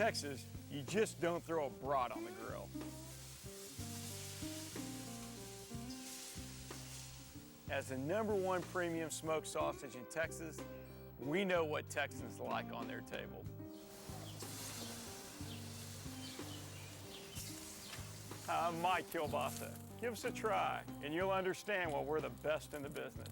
Texas, you just don't throw a brat on the grill. As the #1 premium smoked sausage in Texas, we know what Texans like on their table. I'm Mike Kilbasa. Give us a try, and you'll understand why we're the best in the business.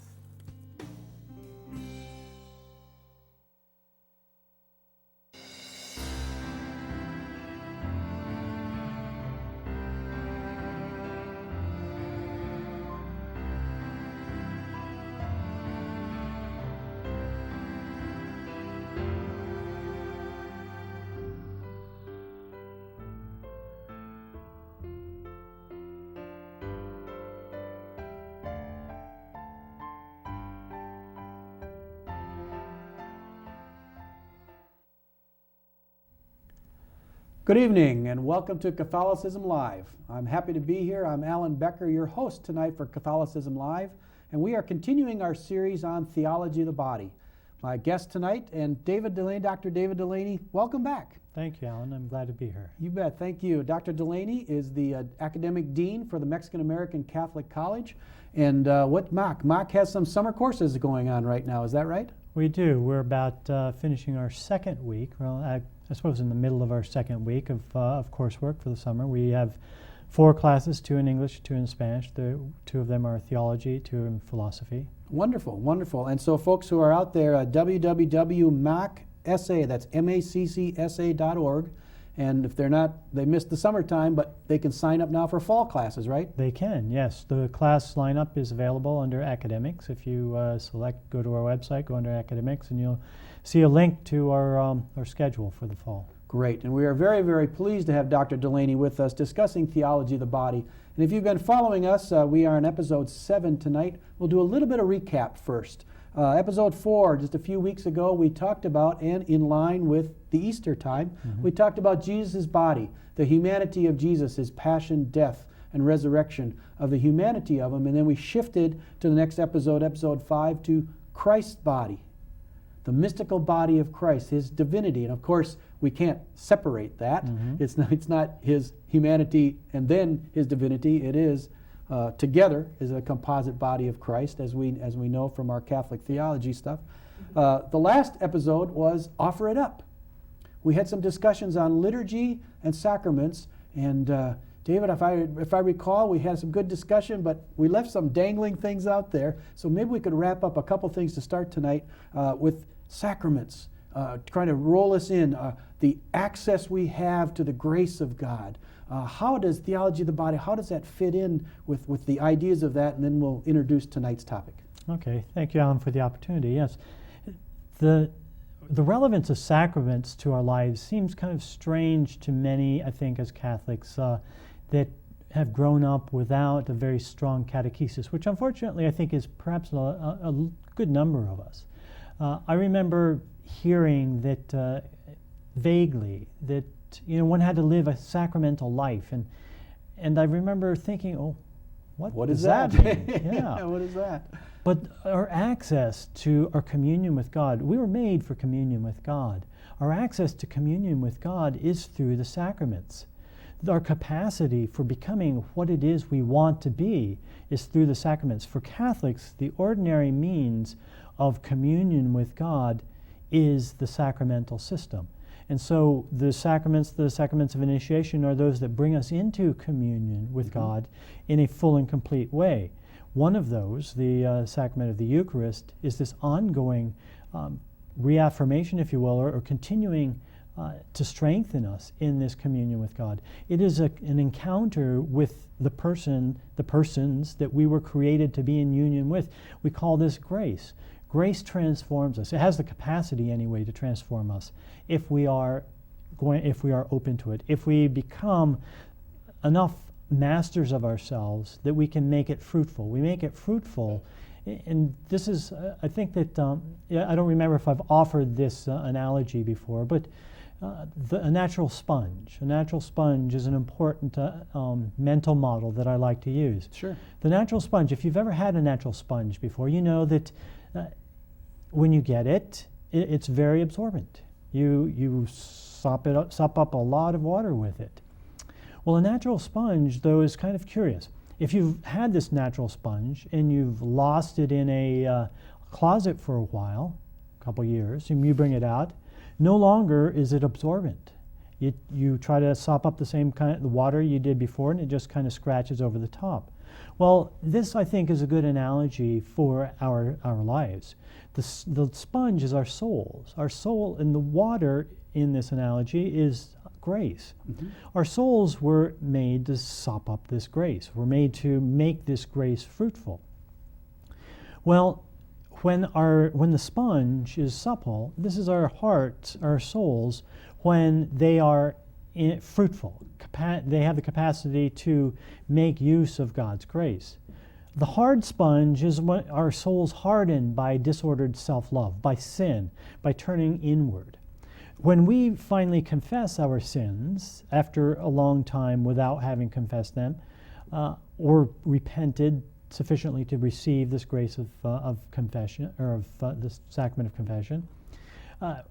Good evening and welcome to Catholicism Live. I'm happy to be here. I'm Alan Becker, your host tonight for Catholicism Live, and we are continuing our series on theology of the body. My guest tonight, and Dr. David Delaney, welcome back. Thank you, Alan. I'm glad to be here. You bet. Thank you. Dr. Delaney is the academic dean for the Mexican American Catholic College. And Mock has some summer courses going on right now. Is that right? We do. We're about finishing our second week. Well, I suppose in the middle of our second week of coursework for the summer. We have 4 classes, 2 in English, 2 in Spanish. 2 of them are theology, 2 in philosophy. Wonderful, wonderful. And so folks who are out there, www.maccsa, that's maccsa.org. And if they're not, they missed the summertime, but they can sign up now for fall classes, right? They can, yes. The class lineup is available under academics. If you go to our website, go under academics, and you'll see a link to our schedule for the fall. Great, and we are very, very pleased to have Dr. Delaney with us discussing theology of the body. And if you've been following us, we are in episode 7 tonight. We'll do a little bit of recap first. Episode 4, just a few weeks ago, we talked about, and in line with the Easter time, we talked about Jesus' body, the humanity of Jesus, his passion, death, and resurrection, of the humanity of him. And then we shifted to the next episode, episode 5, to Christ's body, the mystical body of Christ, his divinity. And of course, we can't separate that. It's not his humanity and then his divinity. It is together is a composite body of Christ, as we know from our Catholic theology stuff. The last episode was Offer It Up. We had some discussions on liturgy and sacraments, and David, if I recall, we had some good discussion, but we left some dangling things out there. So maybe we could wrap up a couple things to start tonight with sacraments, trying to roll us in, the access we have to the grace of God. How does theology of the body, how does that fit in with the ideas of that? And then we'll introduce tonight's topic. Okay, thank you, Alan, for the opportunity. Yes, the relevance of sacraments to our lives seems kind of strange to many, I think, as Catholics that have grown up without a very strong catechesis, which unfortunately I think is perhaps a good number of us. I remember hearing that vaguely that one had to live a sacramental life, and I remember thinking, oh, what does that mean? Yeah, what is that? But our access to our communion with God, we were made for communion with God. Our access to communion with God is through the sacraments. Our capacity for becoming what it is we want to be is through the sacraments. For Catholics, the ordinary means of communion with God is the sacramental system. And so the sacraments of initiation, are those that bring us into communion with God in a full and complete way. One of those, the sacrament of the Eucharist, is this ongoing reaffirmation, if you will, or continuing to strengthen us in this communion with God. It is an encounter with the persons that we were created to be in union with. We call this grace. Grace transforms us. It has the capacity, anyway, to transform us if we are open to it. If we become enough masters of ourselves that we can make it fruitful. We make it fruitful, and this is, I think that, I don't remember if I've offered this analogy before, but a natural sponge. A natural sponge is an important mental model that I like to use. Sure. The natural sponge, if you've ever had a natural sponge before, you know that when you get it, it's very absorbent. you sop up a lot of water with it. Well, a natural sponge, though, is kind of curious. If you've had this natural sponge and you've lost it in a closet for a while, a couple years, and you bring it out, no longer is it absorbent. You try to sop up the same kind of the water you did before, and it just kind of scratches over the top. Well, this, I think, is a good analogy for our lives. The sponge is our souls. Our soul, and the water in this analogy is grace. Mm-hmm. Our souls were made to sop up this grace. We're made to make this grace fruitful. Well, when the sponge is supple, this is our hearts, our souls, when they are fruitful. They have the capacity to make use of God's grace. The hard sponge is when our souls harden by disordered self-love, by sin, by turning inward. When we finally confess our sins after a long time without having confessed them, or repented sufficiently to receive this grace of confession, or of this sacrament of confession,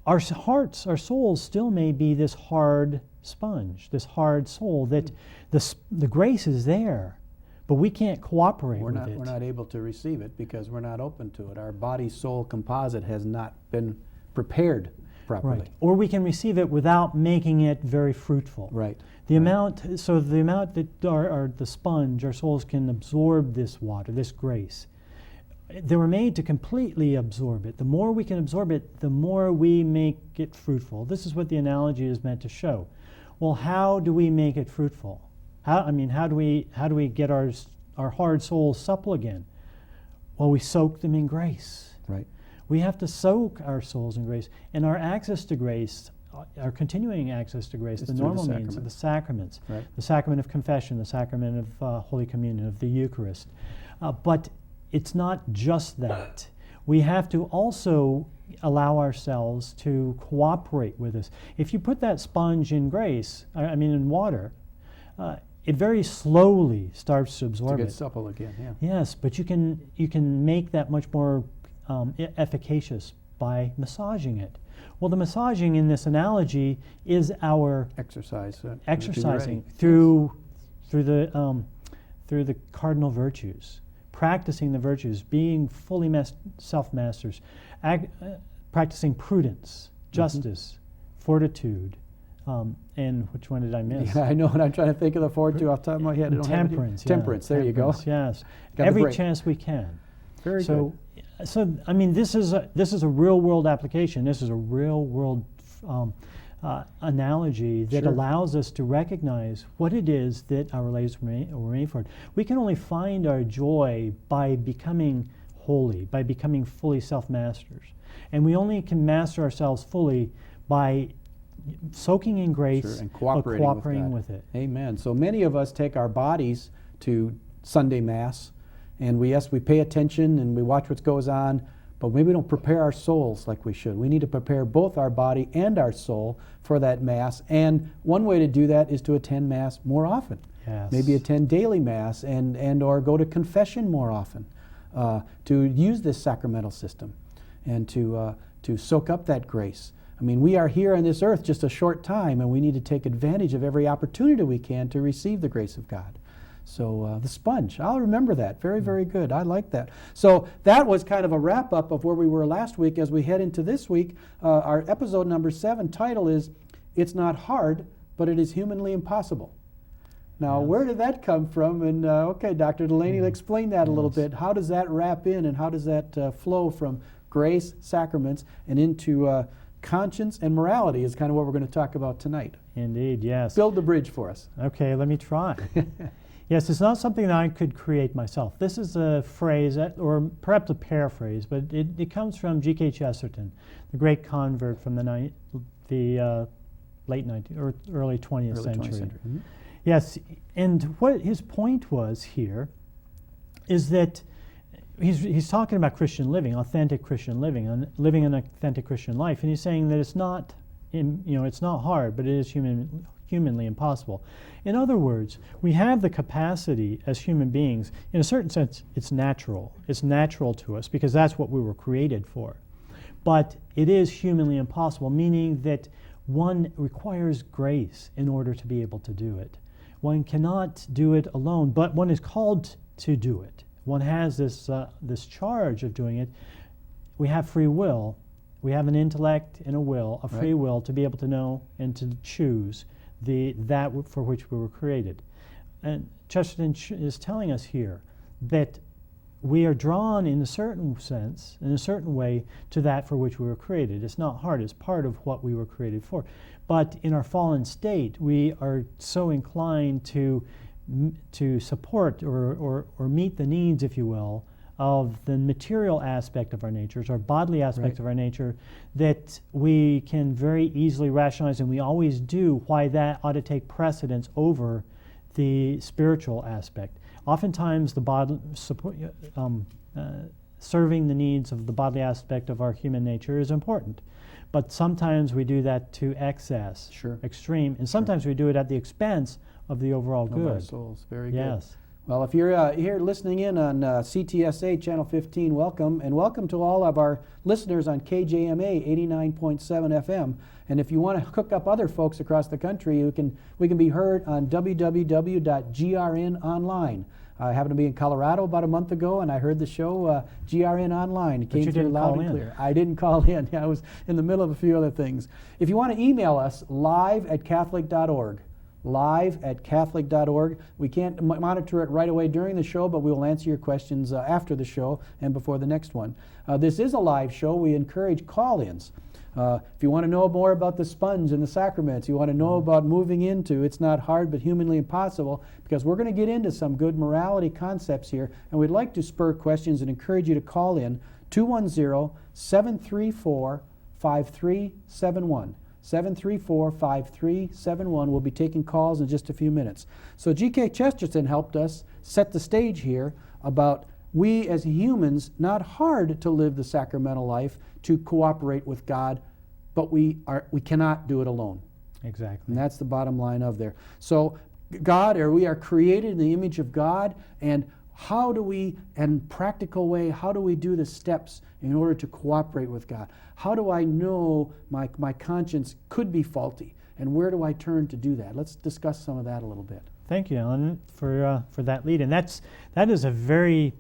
our hearts, our souls still may be this hard sponge, this hard soul that the grace is there, but we can't cooperate with it. We're not able to receive it because we're not open to it. Our body-soul composite has not been prepared properly. Right. Or we can receive it without making it very fruitful. Right. The amount that the sponge, our souls can absorb this water, this grace, they were made to completely absorb it. The more we can absorb it, the more we make it fruitful. This is what the analogy is meant to show. Well, how do we make it fruitful? How do we get our hard souls supple again? Well, we soak them in grace. Right. We have to soak our souls in grace, and our access to grace, our continuing access to grace, the normal means of the sacraments, right. The sacrament of confession, the sacrament of Holy Communion, of the Eucharist. But it's not just that. We have to also allow ourselves to cooperate with this. If you put that sponge in grace, in water, it very slowly starts to absorb it. To get supple again, yeah. Yes, but you can make that much more efficacious by massaging it. Well, the massaging in this analogy is our exercising through the cardinal virtues, practicing the virtues, being fully self-masters, practicing prudence, justice, fortitude, and which one did I miss? Yeah, I know, and I'm trying to think of the fortitude off the top of my head. Temperance. Temperance, there you go. Yes, every chance we can. Very good. So, this is a real-world application. This is a real-world analogy that allows us to recognize what it is that our lives were made for. We can only find our joy by becoming holy, by becoming fully self-masters. And we only can master ourselves fully by soaking in grace and cooperating with it. Amen. So many of us take our bodies to Sunday Mass, and we pay attention and we watch what goes on, but maybe we don't prepare our souls like we should. We need to prepare both our body and our soul for that Mass, and one way to do that is to attend Mass more often. Yes. Maybe attend daily Mass and or go to confession more often, to use this sacramental system and to soak up that grace. We are here on this earth just a short time, and we need to take advantage of every opportunity we can to receive the grace of God. So the sponge, I'll remember that. Very, very good. I like that. So that was kind of a wrap-up of where we were last week. As we head into this week, our episode number 7 title is, It's Not Hard, But It Is Humanly Impossible. Now, where did that come from? And okay, Dr. Delaney, explain that a little bit. How does that wrap in, and how does that flow from grace, sacraments, and into conscience and morality is kind of what we're going to talk about tonight. Indeed, yes. Build the bridge for us. Okay, let me try. Yes, it's not something that I could create myself. This is a phrase, or perhaps a paraphrase, but it comes from G.K. Chesterton, the great convert from the late 19th or early 20th century. Mm-hmm. Yes, and what his point was here is that he's talking about Christian living, authentic Christian living, and living an authentic Christian life, and he's saying that it's not hard, but it is humanly impossible. In other words, we have the capacity as human beings. In a certain sense, it's natural. It's natural to us because that's what we were created for. but it is humanly impossible, meaning that one requires grace in order to be able to do it. One cannot do it alone, but one is called to do it. One has this charge of doing it. We have free will. We have an intellect and a will, a free will, to be able to know and to choose that for which we were created. And Chesterton is telling us here that we are drawn in a certain sense, in a certain way, to that for which we were created. It's not hard, it's part of what we were created for. But in our fallen state, we are so inclined to support or meet the needs, if you will, of the material aspect of our natures, or bodily aspect of our nature, that we can very easily rationalize, and we always do, why that ought to take precedence over the spiritual aspect. Oftentimes, the body serving the needs of the bodily aspect of our human nature is important, but sometimes we do that to excess, extreme, and sometimes we do it at the expense of the overall good. Of our souls. Very good. Yes. Well, if you're here listening in on CTSA Channel 15, welcome, and welcome to all of our listeners on KJMA 89.7 FM. And if you want to hook up other folks across the country, we can be heard on www.grn online. I happened to be in Colorado about a month ago, and I heard the show GRN online. It came through loud and clear. I didn't call in. I was in the middle of a few other things. If you want to email us, live@catholic.org. live@catholic.org. We can't monitor it right away during the show, but we will answer your questions after the show and before the next one. This is a live show. We encourage call-ins. If you want to know more about the sponge and the sacraments, you want to know about moving into It's Not Hard But Humanly Impossible, because we're going to get into some good morality concepts here, and we'd like to spur questions and encourage you to call in 210-734-5371. 734-5371. We'll be taking calls in just a few minutes. So G.K. Chesterton helped us set the stage here about we as humans, not hard to live the sacramental life, to cooperate with God, but we cannot do it alone. Exactly. And that's the bottom line of there. So we are created in the image of God, and how do we, in practical way, how do we do the steps in order to cooperate with God? How do I know my conscience could be faulty, and where do I turn to do that? Let's discuss some of that a little bit. Thank you, Alan, for that lead. And that is a very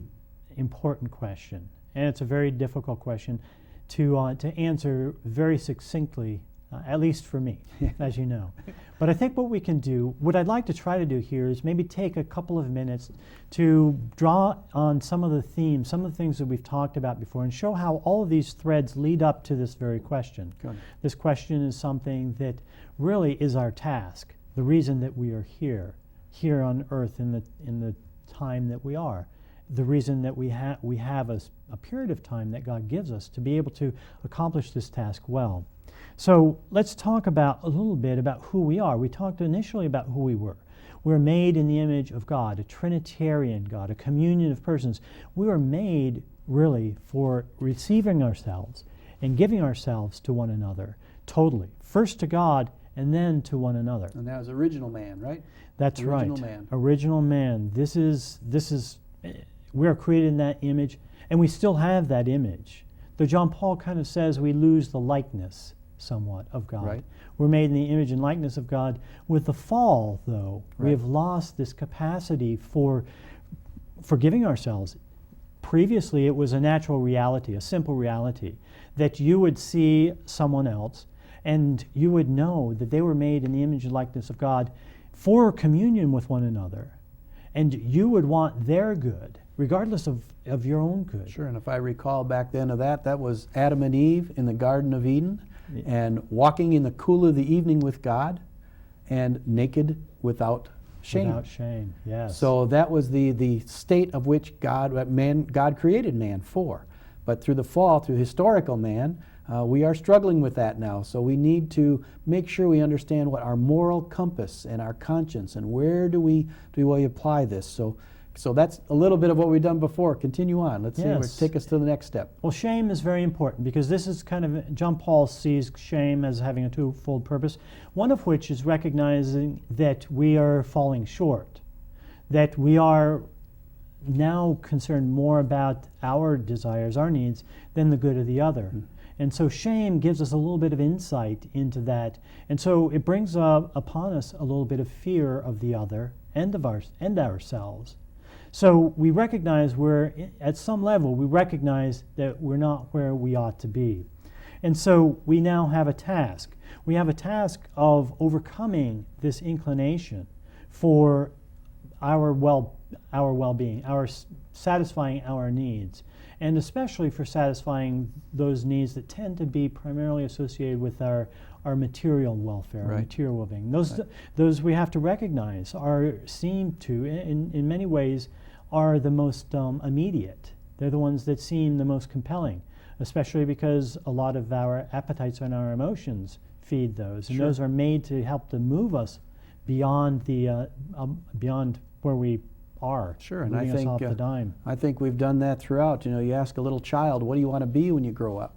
important question, and it's a very difficult question to answer very succinctly, at least for me, as you know. But I think what we can do, what I'd like to try to do here, is maybe take a couple of minutes to draw on some of the themes, some of the things that we've talked about before, and show how all of these threads lead up to this very question. Good. This question is something that really is our task, the reason that we are here on earth in the time that we are, the reason that we have a period of time that God gives us to be able to accomplish this task well. So let's talk a little bit about who we are. We talked initially about who we were. We're made in the image of God, a Trinitarian God, a communion of persons. We were made really for receiving ourselves and giving ourselves to one another, totally. First to God and then to one another. And that was original man, right? That's right. Original man. Original man. This is we are created in that image, and we still have that image. Though John Paul kind of says we lose the likeness somewhat of God. Right. We're made in the image and likeness of God. With the fall, though, we have lost this capacity for forgiving ourselves. Previously, it was a natural reality, a simple reality, that you would see someone else and you would know that they were made in the image and likeness of God for communion with one another. And you would want their good, regardless of your own good. Sure, and if I recall back then of that was Adam and Eve in the Garden of Eden, and walking in the cool of the evening with God, and naked without shame. Without shame, yes. So that was the state of which God created man for. But through the fall, through historical man, we are struggling with that now. So we need to make sure we understand what our moral compass and our conscience, and where do we apply this. So that's a little bit of what we've done before. Continue on. Let's take us to the next step. Well, shame is very important, because this is kind of, John Paul sees shame as having a twofold purpose, one of which is recognizing that we are falling short, that we are now concerned more about our desires, our needs, than the good of the other. And so shame gives us a little bit of insight into that. And so it brings upon us a little bit of fear of the other and of ourselves. So we recognize at some level, we recognize that we're not where we ought to be. And so we now have a task. We have a task of overcoming this inclination for our well-being, satisfying our needs, and especially for satisfying those needs that tend to be primarily associated with our material welfare, our material well-being. Those we have to recognize seem to, in many ways, are the most immediate. They're the ones that seem the most compelling, especially because a lot of our appetites and our emotions feed those, and those are made to help to move us beyond beyond where we are. Sure, and I think off the dime. I think we've done that throughout. You ask a little child, what do you want to be when you grow up?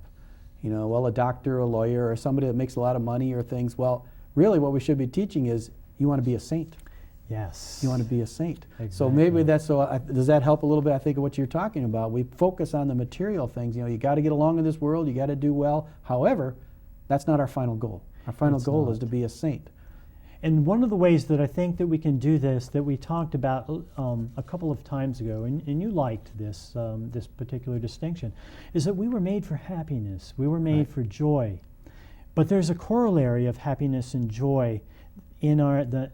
Well, a doctor, a lawyer, or somebody that makes a lot of money or things. Well, really what we should be teaching is you want to be a saint. Yes. You want to be a saint. Exactly. So maybe does that help a little bit, I think, of what you're talking about? We focus on the material things. You got to get along in this world. You got to do well. However, that's not our final goal. Our final goal is to be a saint. And one of the ways that I think that we can do this, that we talked about a couple of times ago, and you liked this this particular distinction, is that we were made for happiness. We were made for joy. But there's a corollary of happiness and joy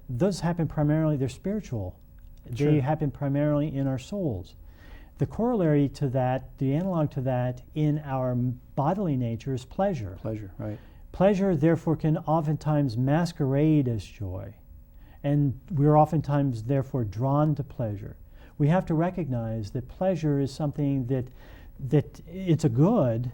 those happen primarily, they're spiritual. Sure. They happen primarily in our souls. The corollary to that, the analog to that in our bodily nature is pleasure. Pleasure, right. Pleasure, therefore, can oftentimes masquerade as joy, and we're oftentimes, therefore, drawn to pleasure. We have to recognize that pleasure is something that it's a good,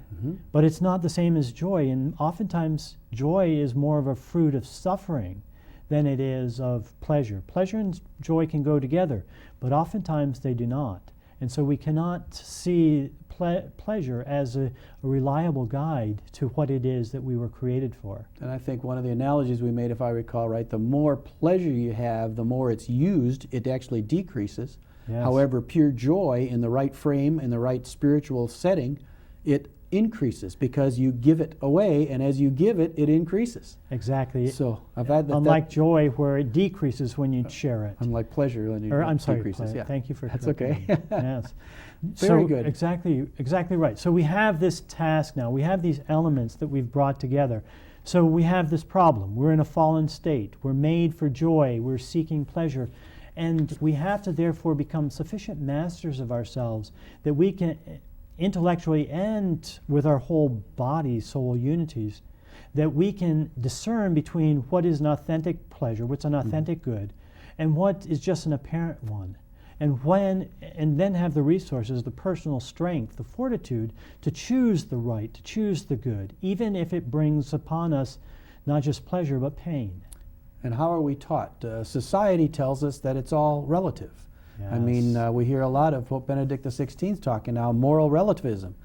but it's not the same as joy, and oftentimes joy is more of a fruit of suffering than it is of pleasure. Pleasure and joy can go together, but oftentimes they do not. And so we cannot see pleasure as a reliable guide to what it is that we were created for. And I think one of the analogies we made, if I recall right, the more pleasure you have, the more it's used, it actually decreases. Yes. However, pure joy in the right frame, in the right spiritual setting, it increases because you give it away, and as you give it, it increases. Exactly. So I've had that. Unlike joy, where it decreases when you share it. Unlike pleasure, when I'm sorry, decreases. Yeah. Thank you for That's correcting okay. me. Yes. Very good. Exactly right. So we have this task now. We have these elements that we've brought together. So we have this problem. We're in a fallen state. We're made for joy. We're seeking pleasure. And we have to therefore become sufficient masters of ourselves that we can, intellectually and with our whole body, soul unities, that we can discern between what is an authentic pleasure, what's an authentic good, and what is just an apparent one. And then have the resources, the personal strength, the fortitude to choose the right, to choose the good, even if it brings upon us not just pleasure but pain. And how are we taught? Society tells us that it's all relative. Yes. I mean, we hear a lot of Pope Benedict XVI talking now, moral relativism.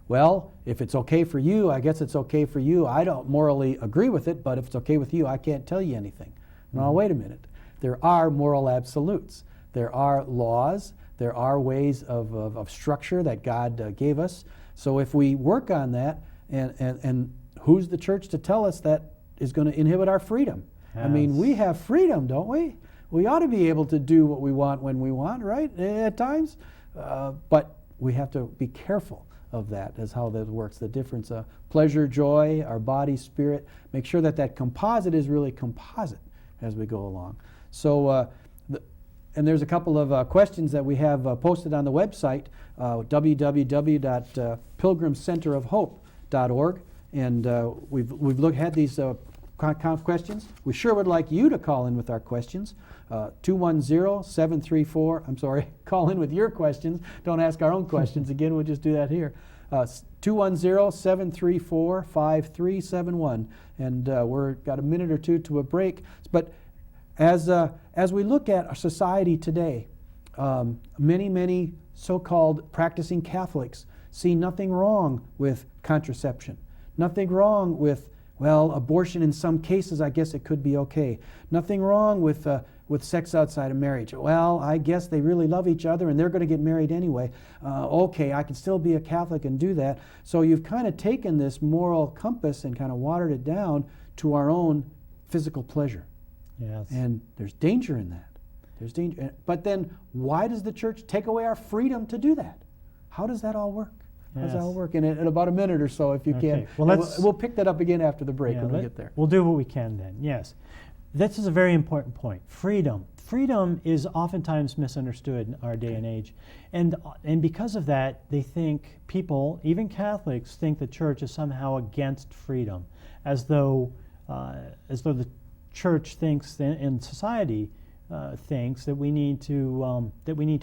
Well, if it's okay for you, I guess it's okay for you. I don't morally agree with it, but if it's okay with you, I can't tell you anything. Now, wait a minute. There are moral absolutes. There are laws. There are ways of structure that God gave us. So if we work on that, and who's the church to tell us that is going to inhibit our freedom? Yes. I mean, we have freedom, don't we? We ought to be able to do what we want when we want, right, at times? But we have to be careful of that, as how that works. The difference of pleasure, joy, our body, spirit. Make sure that composite is really composite as we go along. So, and there's a couple of questions that we have posted on the website, www.pilgrimcenterofhope.org. And we've had these questions. We sure would like you to call in with our questions. 210-734, call in with your questions. Don't ask our own questions. Again, we'll just do that here. 210-734-5371. And we've got a minute or two to a break. But as we look at our society today, many so-called practicing Catholics see nothing wrong with contraception, nothing wrong with Well, abortion in some cases, I guess it could be okay. Nothing wrong with sex outside of marriage. Well, I guess they really love each other and they're going to get married anyway. Okay, I can still be a Catholic and do that. So you've kind of taken this moral compass and kind of watered it down to our own physical pleasure. Yes. And there's danger in that. There's danger. But then why does the church take away our freedom to do that? How does that all work? How does that all work? In about a minute or so, if you can. Well, we'll pick that up again after the break when we get there. We'll do what we can then, yes. This is a very important point. Freedom. Freedom is oftentimes misunderstood in our day and age. And because of that, they think people, even Catholics, think the church is somehow against freedom, as though the church thinks and society thinks that we need to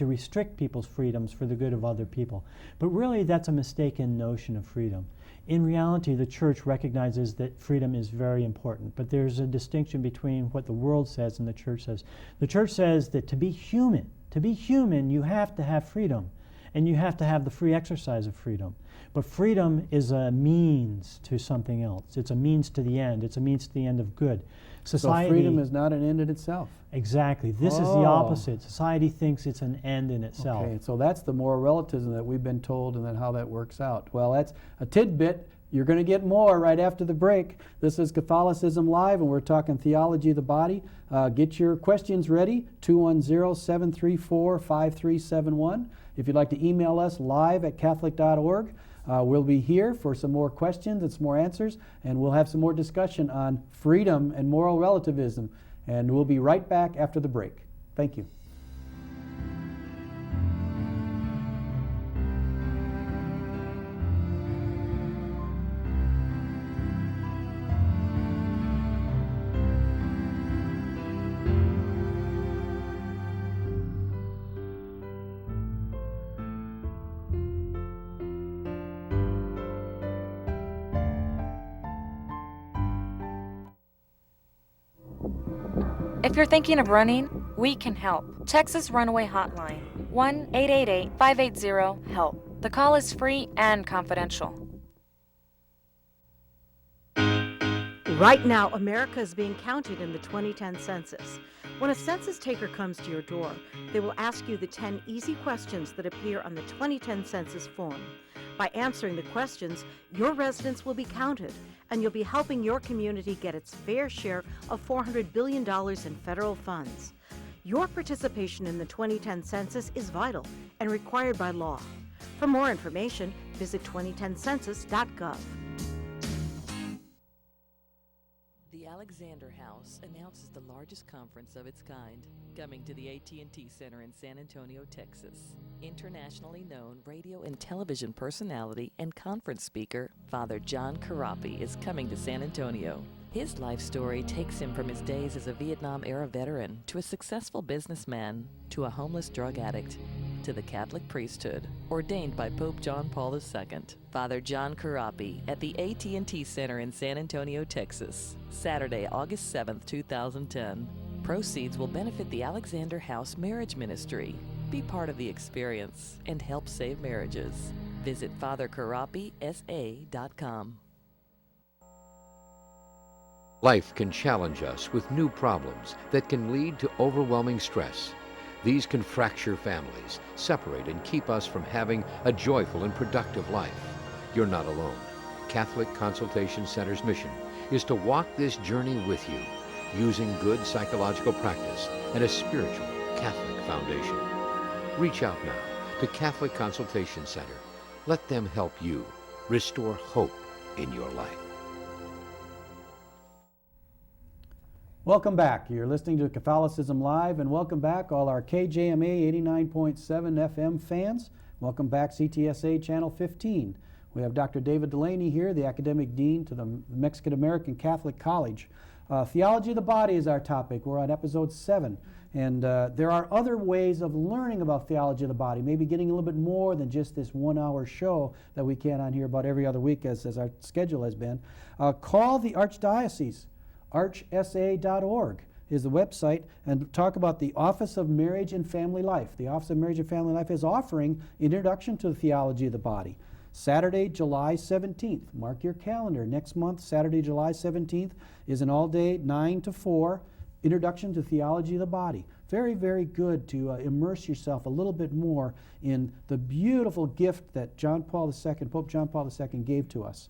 restrict people's freedoms for the good of other people. But really, that's a mistaken notion of freedom. In reality, the church recognizes that freedom is very important, but there's a distinction between what the world says and the church says. The church says that to be human, you have to have freedom, and you have to have the free exercise of freedom. But freedom is a means to something else. It's a means to the end. It's a means to the end of good. Society, so freedom is not an end in itself. Exactly. This is the opposite. Society thinks it's an end in itself. Okay, so that's the moral relativism that we've been told, and then how that works out. Well, that's a tidbit. You're going to get more right after the break. This is Catholicism Live, and we're talking theology of the body. Get your questions ready, 210-734-5371. If you'd like to email us, live@catholic.org. We'll be here for some more questions and some more answers, and we'll have some more discussion on freedom and moral relativism. And we'll be right back after the break. Thank you. If you're thinking of running, we can help. Texas Runaway Hotline, 1-888-580-HELP. The call is free and confidential. Right now, America is being counted in the 2010 census. When a census taker comes to your door, they will ask you the 10 easy questions that appear on the 2010 census form. By answering the questions, your residents will be counted, and you'll be helping your community get its fair share of $400 billion in federal funds. Your participation in the 2010 census is vital and required by law. For more information, visit 2010census.gov. The Alexander House announces the largest conference of its kind, coming to the AT&T Center in San Antonio, Texas. Internationally known radio and television personality and conference speaker, Father John Karapi, is coming to San Antonio. His life story takes him from his days as a Vietnam-era veteran to a successful businessman to a homeless drug addict to the Catholic priesthood, ordained by Pope John Paul II. Father John Karapi at the AT&T Center in San Antonio, Texas, Saturday, August 7th, 2010. Proceeds will benefit the Alexander House Marriage Ministry. Be part of the experience and help save marriages. Visit FatherKarapiSA.com. Life can challenge us with new problems that can lead to overwhelming stress. These can fracture families, separate, and keep us from having a joyful and productive life. You're not alone. Catholic Consultation Center's mission is to walk this journey with you, using good psychological practice and a spiritual Catholic foundation. Reach out now to Catholic Consultation Center. Let them help you restore hope in your life. Welcome back. You're listening to Catholicism Live, and welcome back all our KJMA 89.7 FM fans. Welcome back CTSA Channel 15. We have Dr. David Delaney here, the Academic Dean to the Mexican American Catholic College. Theology of the body is our topic. We're on episode 7. And there are other ways of learning about theology of the body, maybe getting a little bit more than just this 1-hour show that we can on here about every other week as our schedule has been. Call the Archdiocese. archsa.org is the website, and talk about the Office of Marriage and Family Life. The Office of Marriage and Family Life is offering Introduction to the Theology of the Body. Saturday, July 17th. Mark your calendar. Next month, Saturday, July 17th, is an all-day 9 to 4 Introduction to Theology of the Body. Very, very good to immerse yourself a little bit more in the beautiful gift that Pope John Paul II gave to us.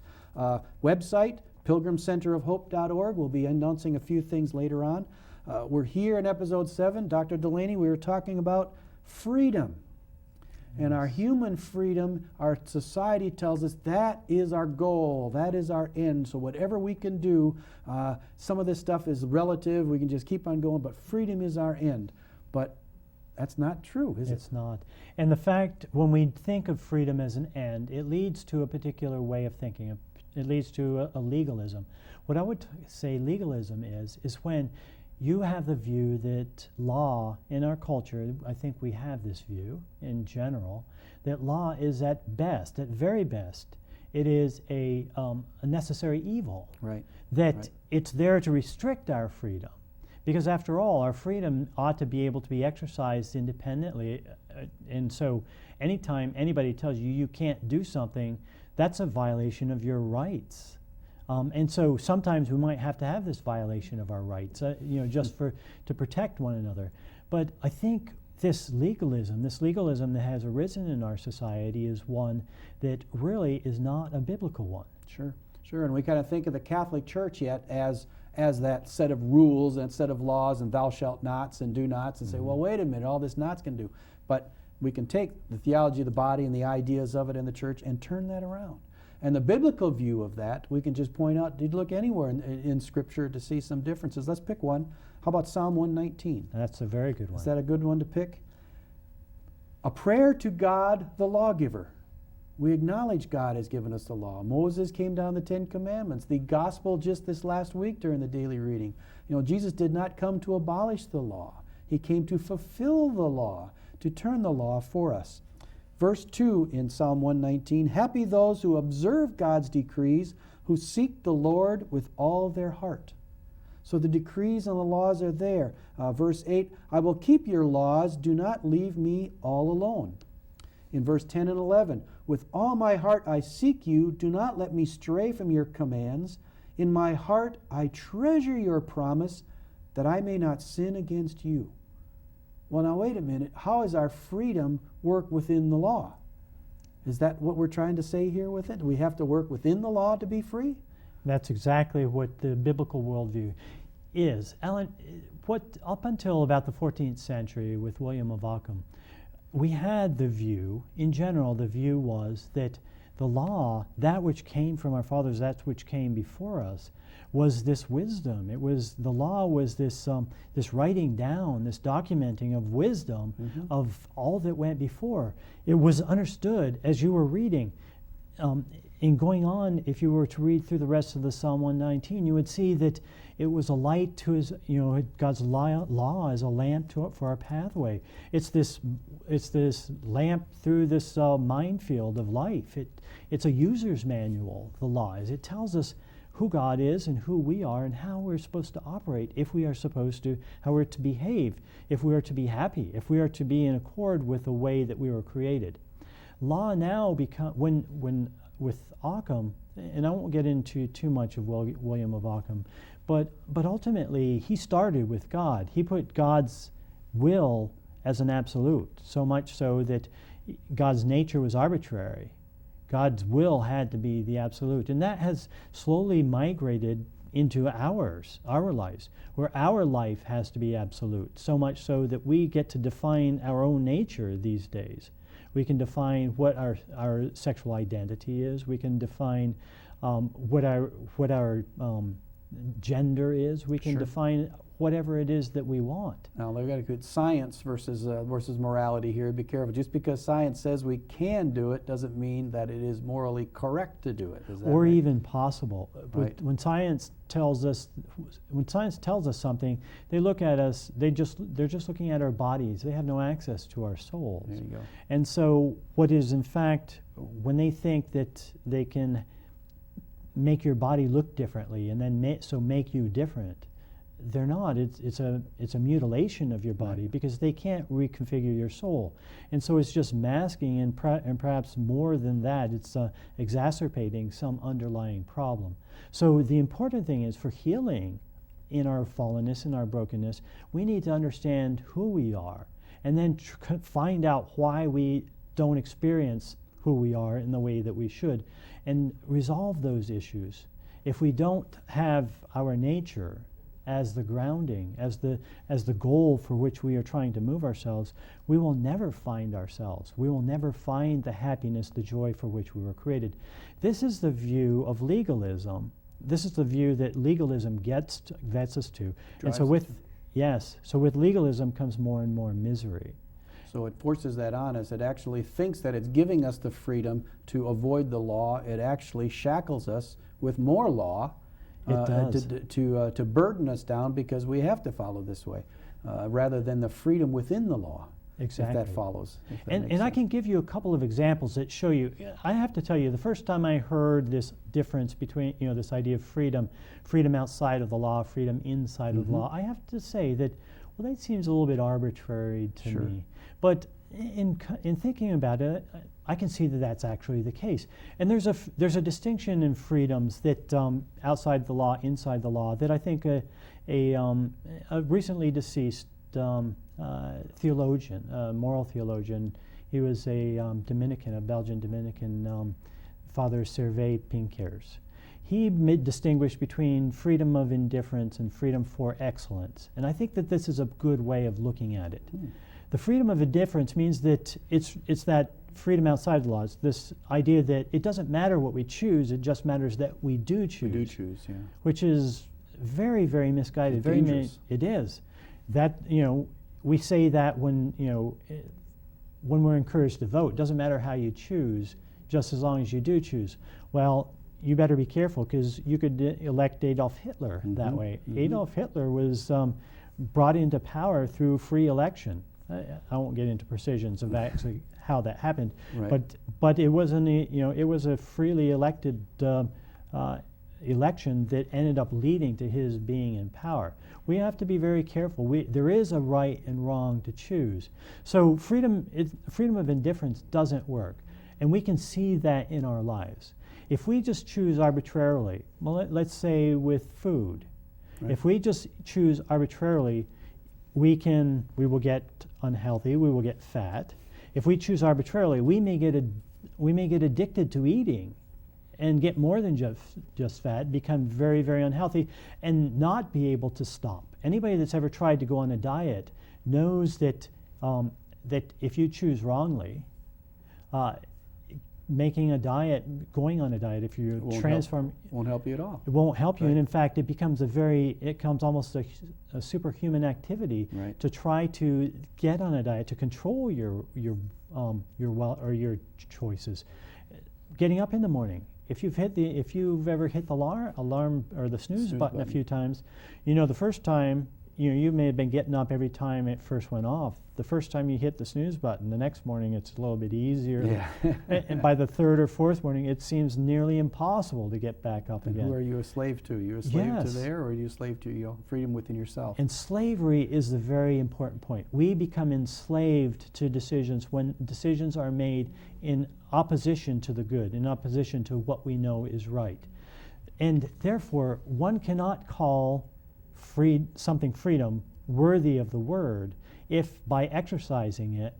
Website, pilgrimcenterofhope.org. We'll be announcing a few things later on. We're here in episode 7. Dr. Delaney, we were talking about freedom. And our human freedom, our society tells us that is our goal, that is our end. So whatever we can do, some of this stuff is relative, we can just keep on going, but freedom is our end. But that's not true, is it? It's not. And the fact, when we think of freedom as an end, it leads to a particular way of thinking. It leads to a legalism. What I would say legalism is when you have the view that law in our culture, I think we have this view in general, that law is at best, at very best, it is a necessary evil. Right. That Right. it's there to restrict our freedom. Because after all, our freedom ought to be able to be exercised independently. And so anytime anybody tells you you can't do something, that's a violation of your rights. And so sometimes we might have to have this violation of our rights, just to protect one another. But I think this legalism that has arisen in our society is one that really is not a biblical one. Sure. And we kind of think of the Catholic Church yet as that set of rules and set of laws and thou shalt nots and do nots and say, well, wait a minute, all this nots can do. But we can take the theology of the body and the ideas of it in the church and turn that around. And the biblical view of that, we can just point out, you'd look anywhere in Scripture to see some differences. Let's pick one. How about Psalm 119? That's a very good one. Is that a good one to pick? A prayer to God, the lawgiver. We acknowledge God has given us the law. Moses came down the 10 Commandments. The gospel just this last week during the daily reading. Jesus did not come to abolish the law. He came to fulfill the law, to turn the law for us. Verse 2 in Psalm 119, happy those who observe God's decrees, who seek the Lord with all their heart. So the decrees and the laws are there. Verse 8, I will keep your laws, do not leave me all alone. In verse 10 and 11, with all my heart I seek you, do not let me stray from your commands. In my heart I treasure your promise, that I may not sin against you. Well, now wait a minute. How does our freedom work within the law? Is that what we're trying to say here with it? Do we have to work within the law to be free? That's exactly what the biblical worldview is. Alan, up until about the 14th century with William of Ockham, we had the view, in general, the view was that the law, that which came from our fathers, that which came before us, was this wisdom. The law was this writing down, this documenting of wisdom of all that went before. It was understood as you were reading. In going on, if you were to read through the rest of the Psalm 119, you would see that it was a light to his, God's law is a lamp for our pathway. It's this lamp through this minefield of life. It's a user's manual, the law is. It tells us who God is and who we are and how we're supposed to operate, if we are supposed to, how we're to behave, if we are to be happy, if we are to be in accord with the way that we were created. Law now when with Ockham, and I won't get into too much of William of Ockham, but ultimately he started with God. He put God's will as an absolute, so much so that God's nature was arbitrary. God's will had to be the absolute. And that has slowly migrated into our lives, where our life has to be absolute, so much so that we get to define our own nature these days. We can define what our sexual identity is. We can define what our gender is. We can define whatever it is that we want. Now they've got to put science versus morality here. Be careful. Just because science says we can do it doesn't mean that it is morally correct to do it. Is that or right? even possible. Right. When science tells us something, they look at us. They're just looking at our bodies. They have no access to our souls. There you go. And so, what is in fact, when they think that they can make your body look differently and then make you different, they're not. It's a mutilation of your body because they can't reconfigure your soul. And so it's just masking and perhaps more than that, it's exacerbating some underlying problem. So the important thing is for healing in our fallenness, in our brokenness, we need to understand who we are and then find out why we don't experience who we are in the way that we should and resolve those issues. If we don't have our nature as the grounding, as the goal for which we are trying to move ourselves, we will never find ourselves. We will never find the happiness, the joy for which we were created. This is the view of legalism. This is the view that legalism gets us to. And so with legalism comes more and more misery. So it forces that on us. It actually thinks that it's giving us the freedom to avoid the law. It actually shackles us with more law to burden us down because we have to follow this way, rather than the freedom within the law. Exactly. If that follows. And I can give you a couple of examples that show you. I have to tell you, the first time I heard this difference between, this idea of freedom outside of the law, freedom inside of the law, I have to say that, well, that seems a little bit arbitrary to me. But in thinking about it, I can see that that's actually the case. And there's a distinction in freedoms that outside the law, inside the law, that I think a recently deceased theologian, moral theologian, he was a Dominican, a Belgian Dominican, Father Servet Pinkers. He distinguished between freedom of indifference and freedom for excellence. And I think that this is a good way of looking at it. The freedom of indifference means that it's that freedom outside the law. It's this idea that it doesn't matter what we choose, it just matters that we do choose. We do choose, yeah. Which is very, very misguided. Very dangerous. It is. That, we say that when we're encouraged to vote. It doesn't matter how you choose, just as long as you do choose. Well, you better be careful because you could elect Adolf Hitler that way. Adolf Hitler was brought into power through free election. I won't get into precisions of actually how that happened, but it was it was a freely elected election that ended up leading to his being in power. We have to be very careful. There is a right and wrong to choose. So freedom of indifference doesn't work, and we can see that in our lives. If we just choose arbitrarily, well, let's say with food, if we just choose arbitrarily, we will get unhealthy, we will get fat. If we choose arbitrarily, we may get addicted to eating and get more than just fat, become very, very unhealthy, and not be able to stop. Anybody that's ever tried to go on a diet knows that if you choose wrongly, going on a diet, if you transform, won't help you at all. It won't help you, and in fact, it becomes almost a superhuman activity to try to get on a diet to control your choices. Getting up in the morning. If you've ever hit the alarm or the snooze button a few times, the first time you may have been getting up every time it first went off. The first time you hit the snooze button, the next morning it's a little bit easier. Yeah. And by the third or fourth morning, it seems nearly impossible to get back up again. Who are you a slave to? You're a slave to there, or are you a slave to freedom within yourself? And slavery is the very important point. We become enslaved to decisions when decisions are made in opposition to the good, in opposition to what we know is right. And therefore, one cannot call something freedom worthy of the word if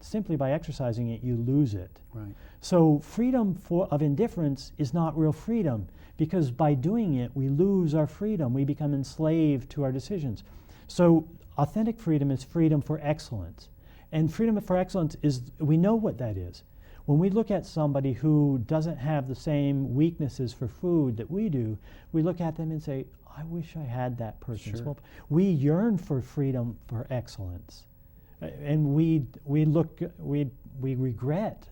simply by exercising it, you lose it. Right. So freedom of indifference is not real freedom because by doing it, we lose our freedom. We become enslaved to our decisions. So authentic freedom is freedom for excellence. And freedom for excellence we know what that is. When we look at somebody who doesn't have the same weaknesses for food that we do, we look at them and say, I wish I had that person's hope. We yearn for freedom for excellence. And we regret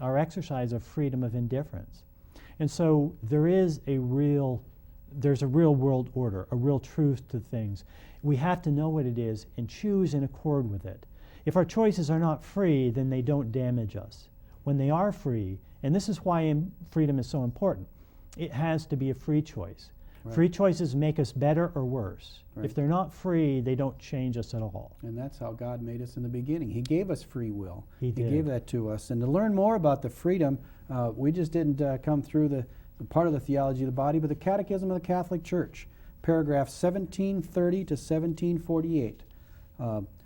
our exercise of freedom of indifference. And so there's a real world order, a real truth to things. We have to know what it is and choose in accord with it. If our choices are not free, then they don't damage us. When they are free, and this is why freedom is so important, it has to be a free choice. Free choices make us better or worse. Right. If they're not free, they don't change us at all. And that's how God made us in the beginning. He gave us free will. He did. Gave that to us. And to learn more about the freedom, we just didn't come through the part of the theology of the body, but the Catechism of the Catholic Church, paragraph 1730 to 1748.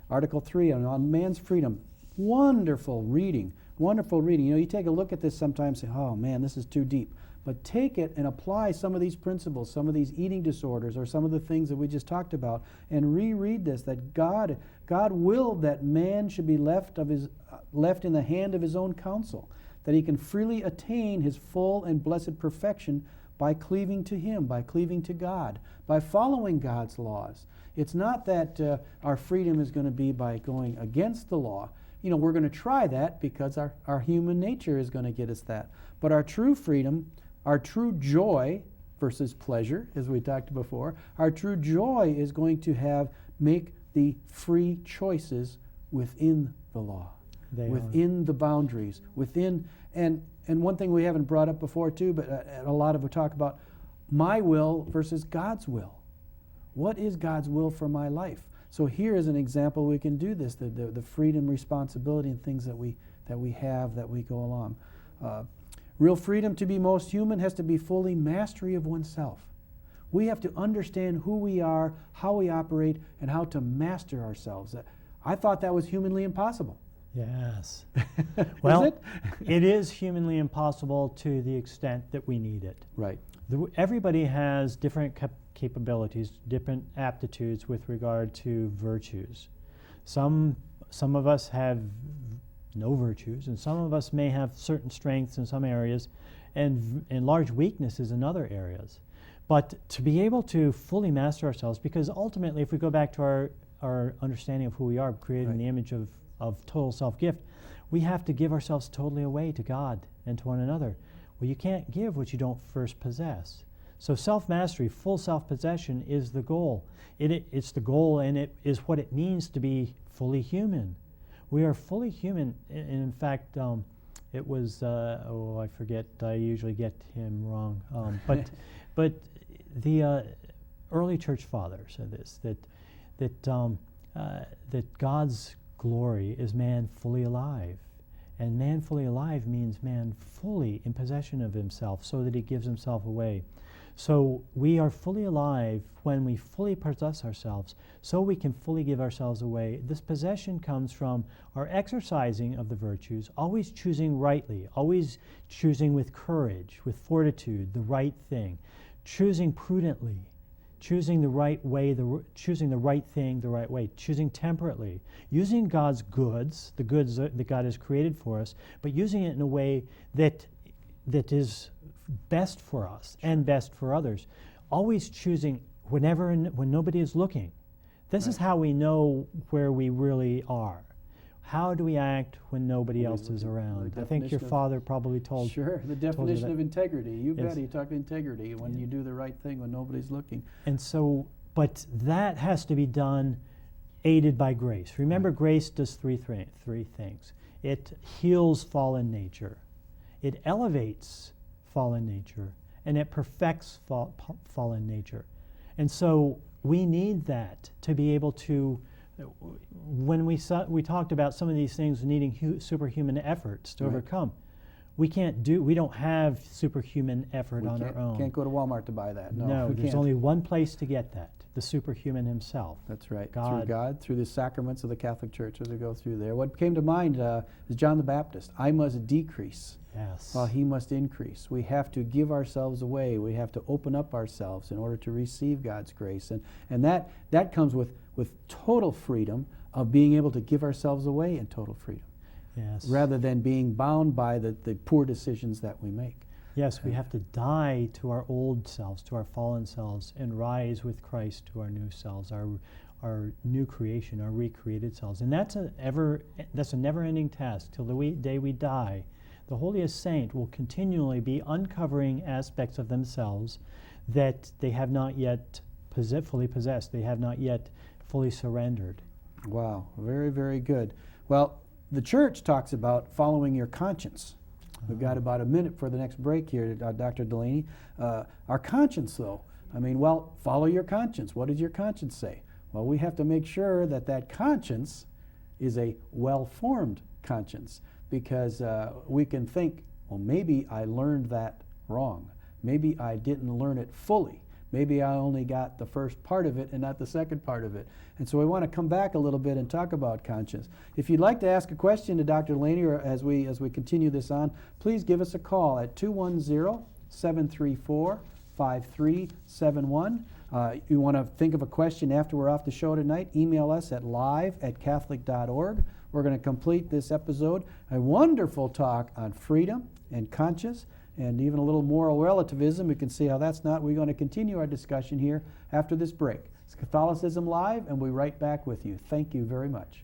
Article 3 on man's freedom. Wonderful reading. Wonderful reading. You know, you take a look at this sometimes and say, oh man, this is too deep. But take it and apply some of these principles, some of these eating disorders, or some of the things that we just talked about, and reread this, that God willed that man should be left in the hand of his own counsel, that he can freely attain his full and blessed perfection by cleaving to him, by cleaving to God, by following God's laws. It's not that our freedom is going to be by going against the law. You know, we're going to try that because our human nature is going to get us that. But our true freedom, our true joy versus pleasure, as we talked before, our true joy is going to make the free choices within the law, within the boundaries, within, and one thing we haven't brought up before too, but a lot of we talk about my will versus God's will. What is God's will for my life? So here is an example we can do this, the freedom, responsibility, and things that we have that we go along. Real freedom to be most human has to be fully mastery of oneself. We have to understand who we are, how we operate, and how to master ourselves. I thought that was humanly impossible. Yes. Well, Is it? It is humanly impossible to the extent that we need it. Right. Everybody has different capabilities, different aptitudes with regard to virtues. Some of us have no virtues, and some of us may have certain strengths in some areas and large weaknesses in other areas. But to be able to fully master ourselves, because ultimately if we go back to our understanding of who we are, created in the image of total self-gift, we have to give ourselves totally away to God and to one another. Well, you can't give what you don't first possess. So self-mastery, full self-possession is the goal. It's the goal, and it is what it means to be fully human. We are fully human. In fact, it was, I forget, I usually get him wrong. But the early church father said this, that God's glory is man fully alive. And man fully alive means man fully in possession of himself, so that he gives himself away. So we are fully alive when we fully possess ourselves, so we can fully give ourselves away. This possession comes from our exercising of the virtues, always choosing rightly, always choosing with courage, with fortitude, the right thing, choosing prudently, choosing the right way, choosing the right thing the right way, choosing temperately, using God's goods, the goods that God has created for us, but using it in a way that is best for us and best for others. Always choosing when nobody is looking. This is how we know where we really are. How do we act when nobody else is around? I think your father probably told. Sure, the definition that. of integrity. You Yes. bet, he talked integrity, when you do the right thing when nobody's looking. And so, but that has to be done aided by grace. Remember, grace does three things. It heals fallen nature, it elevates fallen nature, and it perfects fallen nature. And so we need that to be able to, when we talked about some of these things needing superhuman efforts to overcome, we don't have superhuman effort on our own. Can't go to Walmart to buy that. No, we there's can't. only one place to get that, the superhuman himself. That's right. God. Through God, through the sacraments of the Catholic Church as we go through there. What came to mind is John the Baptist. I must decrease, Yes. while he must increase. We have to give ourselves away. We have to open up ourselves in order to receive God's grace. And that comes with total freedom of being able to give ourselves away in total freedom. Yes. Rather than being bound by the poor decisions that we make. Yes, we have to die to our old selves, to our fallen selves, and rise with Christ to our new selves, our new creation, our recreated selves. And that's a never-ending task till the day we die. The holiest saint will continually be uncovering aspects of themselves that they have not yet fully possessed. They have not yet fully surrendered. Wow, very, very good. Well, the Church talks about following your conscience. We've got about a minute for the next break here, Dr. Delaney. Our conscience, though, I mean, well, follow your conscience. What does your conscience say? Well, we have to make sure that that conscience is a well-formed conscience, because we can think, well, maybe I learned that wrong. Maybe I didn't learn it fully. Maybe I only got the first part of it and not the second part of it. And so we want to come back a little bit and talk about conscience. If you'd like to ask a question to Dr. Delaney, or as we continue this on, please give us a call at 210-734-5371. You want to think of a question after we're off the show tonight, email us at live@catholic.org. We're going to complete this episode, a wonderful talk on freedom and conscience, and even a little moral relativism. We can see how that's not. We're going to continue our discussion here after this break. It's Catholicism Live, and we'll be right back with you. Thank you very much.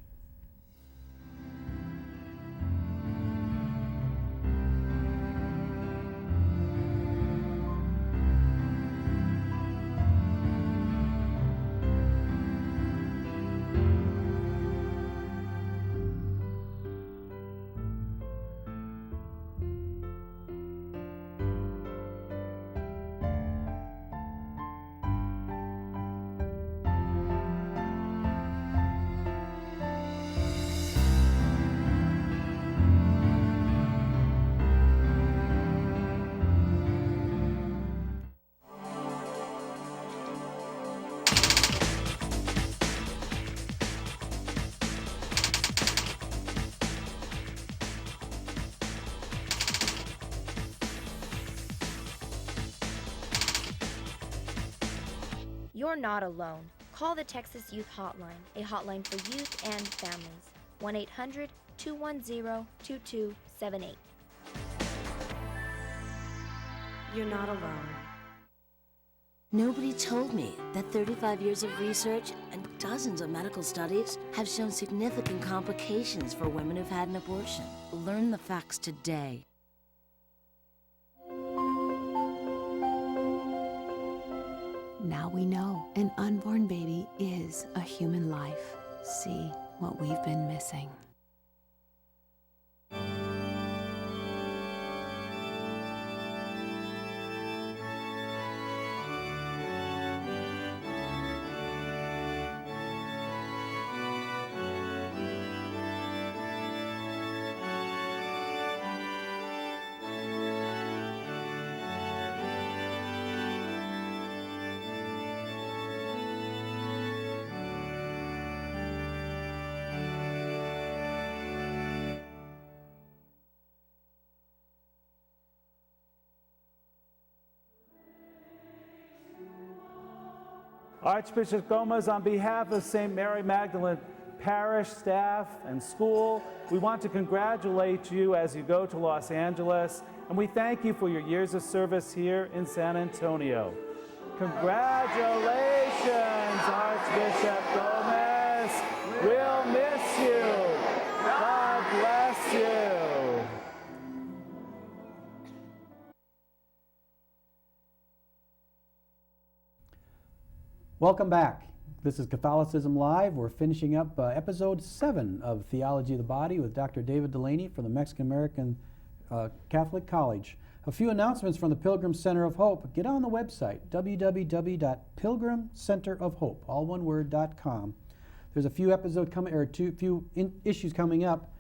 You're not alone. Call the Texas Youth Hotline, a hotline for youth and families. 1-800-210-2278. You're not alone. Nobody told me that 35 years of research and dozens of medical studies have shown significant complications for women who've had an abortion. Learn the facts today. Now we know an unborn baby is a human life. See what we've been missing. Archbishop Gomez, on behalf of St. Mary Magdalene Parish staff and school, we want to congratulate you as you go to Los Angeles, and we thank you for your years of service here in San Antonio. Congratulations, Archbishop Gomez. We'll miss you. God bless you. Welcome back. This is Catholicism Live. We're finishing up episode 7 of Theology of the Body with Dr. David Delaney from the Mexican American Catholic College. A few announcements from the Pilgrim Center of Hope. Get on the website, www.pilgrimcenterofhope, all one word, .com. There's a few episodes coming, or issues coming up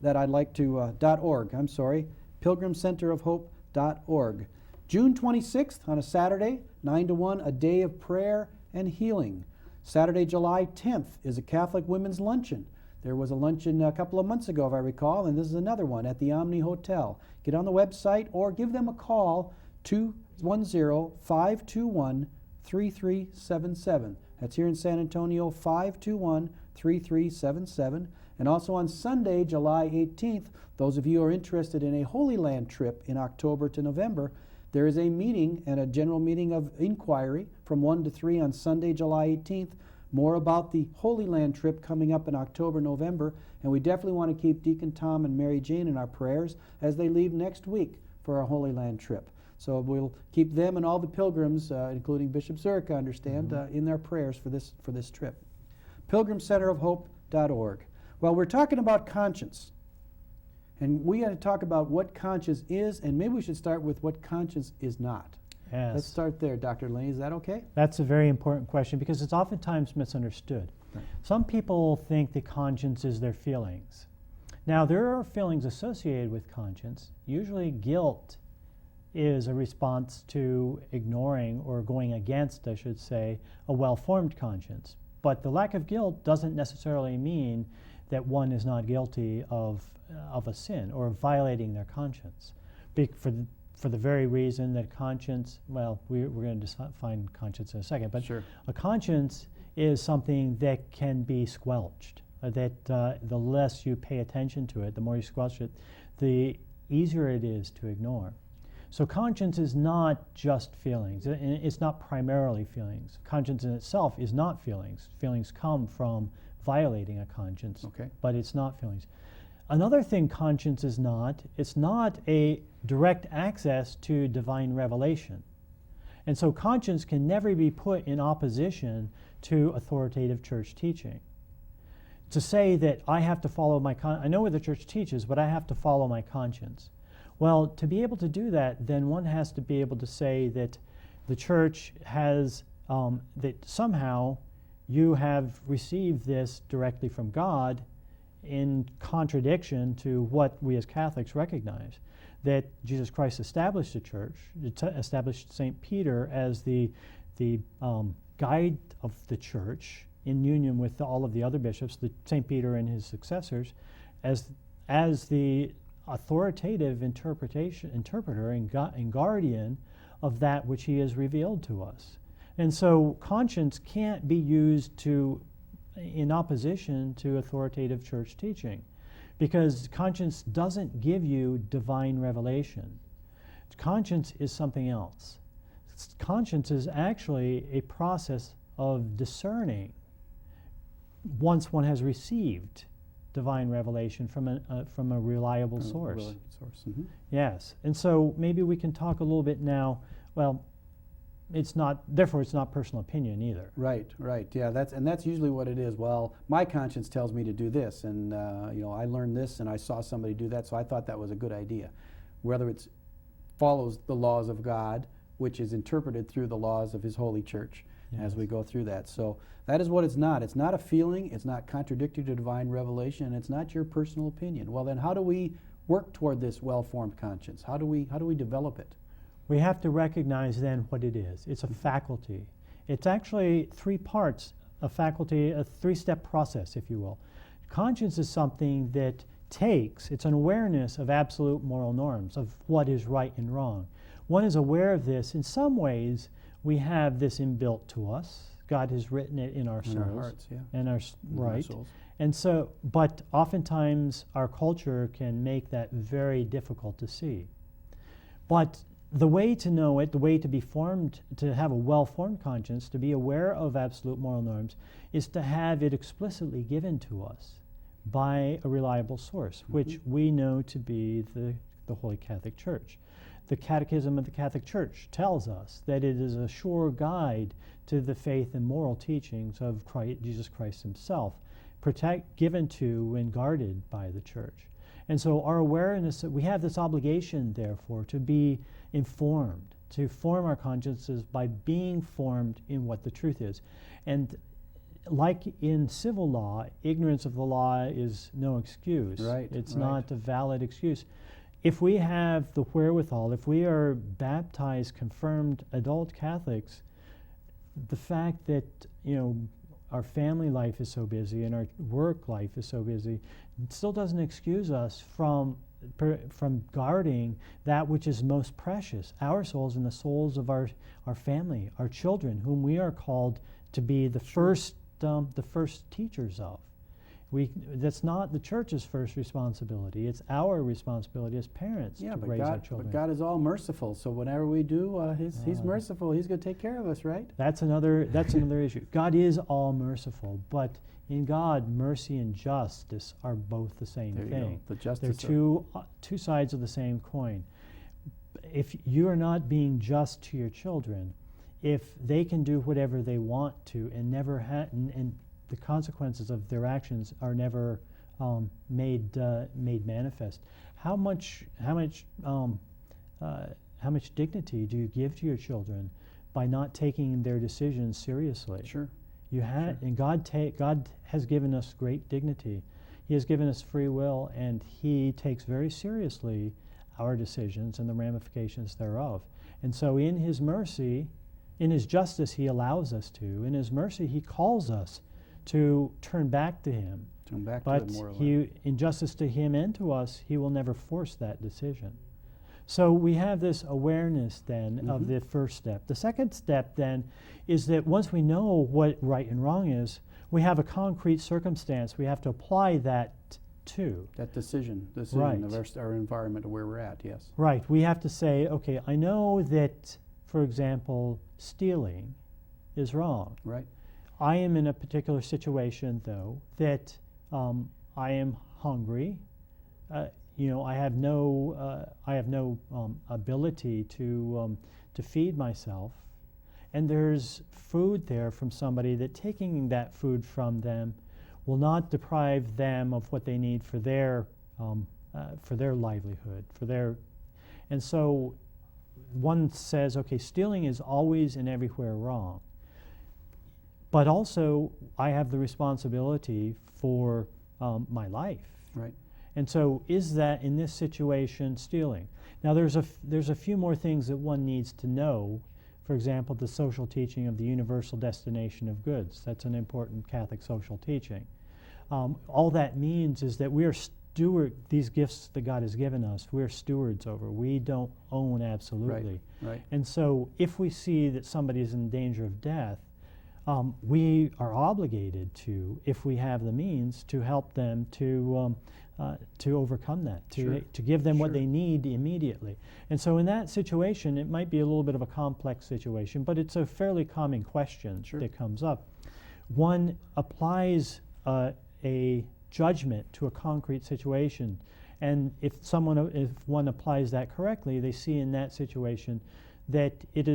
that I'd like to, .org, I'm sorry, pilgrimcenterofhope.org. June 26th on a Saturday, 9 to 1, a day of prayer and healing. Saturday, July 10th is a Catholic Women's Luncheon. There was a luncheon a couple of months ago, if I recall, and this is another one at the Omni Hotel. Get on the website or give them a call, 210-521-3377. That's here in San Antonio, 521-3377. And also on Sunday, July 18th, those of you who are interested in a Holy Land trip in October to November, there is a meeting and a general meeting of inquiry from 1 to 3 on Sunday, July 18th. More about the Holy Land trip coming up in October, November, and we definitely want to keep Deacon Tom and Mary Jane in our prayers as they leave next week for our Holy Land trip. So we'll keep them and all the pilgrims, including Bishop Zurich, I understand, in their prayers for this trip. PilgrimCenterofHope.org. Well, we're talking about conscience. And we got to talk about what conscience is, and maybe we should start with what conscience is not. Yes. Let's start there, Dr. Delaney. Is that okay? That's a very important question because it's oftentimes misunderstood. Right. Some people think that conscience is their feelings. Now, there are feelings associated with conscience. Usually guilt is a response to ignoring or going against, I should say, a well-formed conscience. But the lack of guilt doesn't necessarily mean that one is not guilty of a sin or violating their conscience. For the very reason that conscience, well, we're going to define conscience in a second, but sure. A conscience is something that can be squelched, that the less you pay attention to it, the more you squelch it, the easier it is to ignore. So conscience is not just feelings. It's not primarily feelings. Conscience in itself is not feelings. Feelings come from violating a conscience, okay. But it's not feelings. Another thing conscience is not, it's not a direct access to divine revelation. And so conscience can never be put in opposition to authoritative church teaching. To say that I have to follow my I know what the church teaches, but I have to follow my conscience. Well, to be able to do that, then one has to be able to say that the church has, that somehow you have received this directly from God in contradiction to what we as Catholics recognize, that Jesus Christ established the church, established St. Peter as the guide of the church in union with all of the other bishops, St. Peter and his successors, as the authoritative interpreter and guardian of that which he has revealed to us. And so conscience can't be used in opposition to authoritative church teaching, because conscience doesn't give you divine revelation. Conscience is something else. Conscience is actually a process of discerning once one has received divine revelation from a reliable source. Mm-hmm. Yes, and so maybe we can talk a little bit now. Well, therefore it's not personal opinion either. Right. Yeah, that's usually what it is. Well, my conscience tells me to do this, and I learned this, and I saw somebody do that, so I thought that was a good idea. Whether it follows the laws of God, which is interpreted through the laws of His holy church. Yes. As we go through that. So that is what it's not. It's not a feeling, it's not contradictory to divine revelation, and it's not your personal opinion. Well, then how do we work toward this well-formed conscience? How do we develop it? We have to recognize then what it is. It's a faculty. It's actually three parts, a faculty, a three-step process, if you will. Conscience is something that it's an awareness of absolute moral norms, of what is right and wrong. One is aware of this. In some ways, we have this inbuilt to us. God has written it in our souls, our hearts, yeah, and our right. Our souls. And so, but oftentimes our culture can make that very difficult to see. But the way to know it, the way to be formed, to have a well-formed conscience, to be aware of absolute moral norms, is to have it explicitly given to us by a reliable source, mm-hmm. which we know to be the Holy Catholic Church. The Catechism of the Catholic Church tells us that it is a sure guide to the faith and moral teachings of Jesus Christ Himself, given to and guarded by the Church. And so our awareness, we have this obligation, therefore, to be informed, to form our consciences by being formed in what the truth is. And like in civil law, ignorance of the law is no excuse. Right. It's not a valid excuse. If we have the wherewithal, if we are baptized, confirmed adult Catholics, the fact that our family life is so busy and our work life is so busy, it still doesn't excuse us from guarding that which is most precious, our souls and the souls of our family, our children, whom we are called to be the first teachers of. That's not the church's first responsibility. It's our responsibility as parents to raise our children. But God is all merciful, so whatever we do, He's merciful. He's going to take care of us, right? That's another issue. God is all merciful, but in God, mercy and justice are both the same thing. The justice. They're two sides of the same coin. If you are not being just to your children, if they can do whatever they want to and never and the consequences of their actions are never made manifest, how much how much dignity do you give to your children by not taking their decisions seriously? Sure. And God has given us great dignity. He has given us free will, and He takes very seriously our decisions and the ramifications thereof. And so in His mercy, in His justice, He allows us to. In His mercy, He calls us to turn back to Him. Turn back but to the moral He, in justice to Him and to us, He will never force that decision. So we have this awareness then of the first step. The second step then is that once we know what right and wrong is, we have a concrete circumstance we have to apply that to. That decision Right. of our environment, of where we're at, yes. Right. We have to say, okay, I know that, for example, stealing is wrong. Right. I am in a particular situation, though, that I am hungry. I have no ability to feed myself, and there's food there from somebody that taking that food from them will not deprive them of what they need for their livelihood, and so one says, okay, stealing is always and everywhere wrong, but also I have the responsibility for my life. Right. And so is that, in this situation, stealing? Now there's a few more things that one needs to know. For example, the social teaching of the universal destination of goods. That's an important Catholic social teaching. All that means is that we are these gifts that God has given us, we're stewards over. We don't own absolutely. Right. And so if we see that somebody is in danger of death, we are obligated to, if we have the means, to help them to overcome that, to give them what they need immediately. And so in that situation, it might be a little bit of a complex situation, but it's a fairly common question that comes up. One applies a judgment to a concrete situation, and if one applies that correctly, they see in that situation that it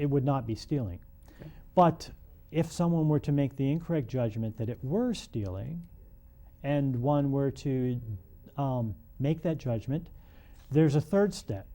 would not be stealing. Okay. But if someone were to make the incorrect judgment that it were stealing, and one were to make that judgment, there's a third step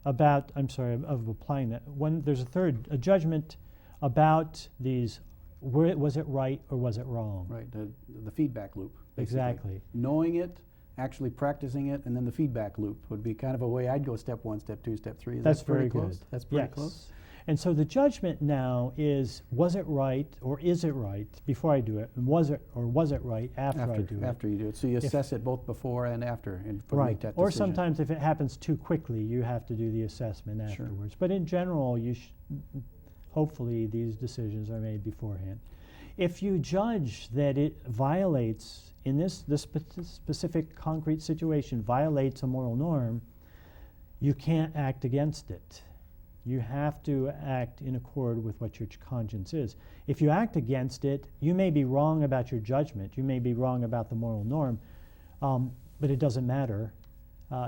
of applying that. There's a judgment about these, was it right or was it wrong? Right, the feedback loop. Basically. Exactly. Knowing it, actually practicing it, and then the feedback loop would be kind of a way I'd go step 1, step 2, step 3. That's pretty very close? good. That's pretty close. And so the judgment now is, was it right or is it right before I do it? And was it right after I do it? After you do it. So you assess it both before and after. And right. Make that or decision. Sometimes if it happens too quickly, you have to do the assessment afterwards. But in general, hopefully these decisions are made beforehand. If you judge that it violates, in this specific concrete situation, violates a moral norm, you can't act against it. You have to act in accord with what your conscience is. If you act against it, you may be wrong about your judgment. You may be wrong about the moral norm, but it doesn't matter